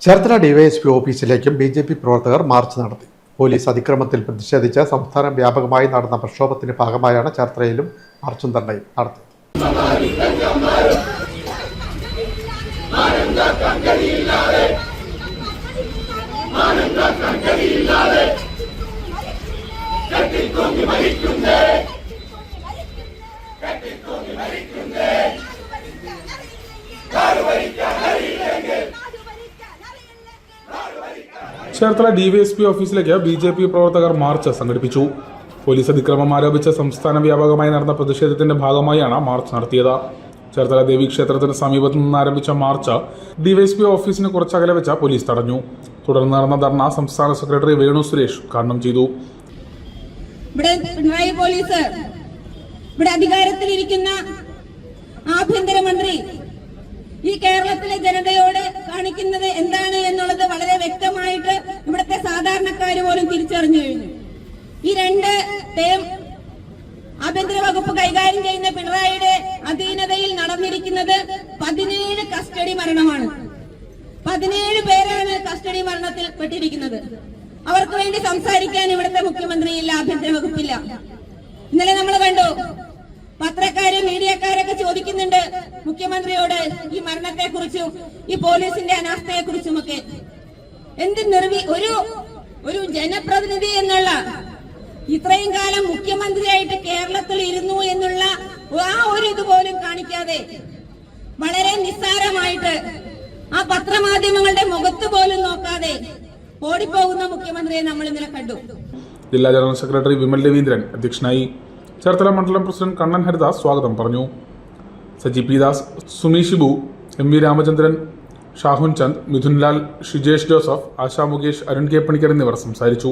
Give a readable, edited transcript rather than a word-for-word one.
Cherthala DYSP ഓഫീസിലേക്കും BJP പ്രവർത്തകർ March നടത്തി. Police അതിക്രമത്തിൽ പ്രതിഷേധിച്ച് സംസ്ഥാന വ്യാപകമായി നടന്ന പ്രക്ഷോഭത്തിന്റെ ഭാഗമായാണ് ചേർത്തലയിലും മാർച്ചും ധർണയും നടത്തിയത്. ചേർത്തല ഡിവൈഎസ്പി ഓഫീസിലേക്ക് ബിജെപി പ്രവർത്തകർ മാർച്ച് സംഘടിപ്പിച്ചു. പോലീസ് അതിക്രമം ആരോപിച്ച് സംസ്ഥാന വ്യാപകമായി നടന്ന പ്രതിഷേധത്തിന്റെ ഭാഗമായാണ് മാർച്ച് നടത്തിയത്. ചേർത്തല ദേവീക്ഷേത്രത്തിന് സമീപത്തു നിന്ന് ആരംഭിച്ച മാർച്ച് ഡിവൈഎസ്പി ഓഫീസിന് കുറച്ചകലെ വെച്ച പോലീസ് തടഞ്ഞു. തുടർന്ന് നടന്ന ധർണ സംസ്ഥാന സെക്രട്ടറി വേണു സുരേഷ് ഉദ്ഘാടനം ചെയ്തു. പിണറായി പോലീസ് ഇവിടെ അധികാരത്തിലിരിക്കുന്ന ആഭ്യന്തരമന്ത്രി ഈ കേരളത്തിലെ ജനതയോട് കാണിക്കുന്നത് എന്താണ് എന്നുള്ളത് വളരെ വ്യക്തമായിട്ട് ഇവിടുത്തെ സാധാരണക്കാർ പോലും തിരിച്ചറിഞ്ഞു കഴിഞ്ഞു. ഈ രണ്ട് ടേം ആഭ്യന്തര വകുപ്പ് കൈകാര്യം ചെയ്യുന്ന പിണറായിയുടെ അധീനതയിൽ നടന്നിരിക്കുന്നത് 17 കസ്റ്റഡി മരണമാണ്. 17 പേരാണ് കസ്റ്റഡി മരണത്തിൽ പെട്ടിരിക്കുന്നത്. അവർക്ക് വേണ്ടി സംസാരിക്കാൻ ഇവിടുത്തെ മുഖ്യമന്ത്രിയില്ല, ആഭ്യന്തര വകുപ്പില്ല. ഇന്നലെ നമ്മൾ കണ്ടു, പത്രക്കാര് മീഡിയക്കാരൊക്കെ ചോദിക്കുന്നുണ്ട് മുഖ്യമന്ത്രിയോട് ഈ മരണത്തെക്കുറിച്ചും ഈ പോലീസിന്റെ അനാസ്ഥയെക്കുറിച്ചുമൊക്കെ. എന്ത് ഒരു ജനപ്രതിനിധി എന്നുള്ള ഇത്രയും കാലം മുഖ്യമന്ത്രിയായിട്ട് കേരളത്തിൽ ഇരുന്നു എന്നുള്ള ആ ഒരു ഇതുപോലും കാണിക്കാതെ വളരെ നിസ്സാരമായിട്ട് ആ പത്രമാധ്യമങ്ങളുടെ മുഖത്ത് പോലും നോക്കാതെ ഓടിപ്പോകുന്ന മുഖ്യമന്ത്രിയെ നമ്മൾ ഇന്നലെ കണ്ടു. ജില്ലാ ജനറൽ സെക്രട്ടറി വിമൽ രവീന്ദ്രൻ അധ്യക്ഷനായി. ചേർത്തല മണ്ഡലം പ്രസിഡന്റ് കണ്ണൻ ഹരിദാസ് സ്വാഗതം പറഞ്ഞു. Saji P Das, Sumi Shibu, M V Ramachandran, Shahun Chand, Mithunlal, Shijesh Joseph, Asha Mukesh, Arun K Panicker എന്നിവർ സംസാരിച്ചു.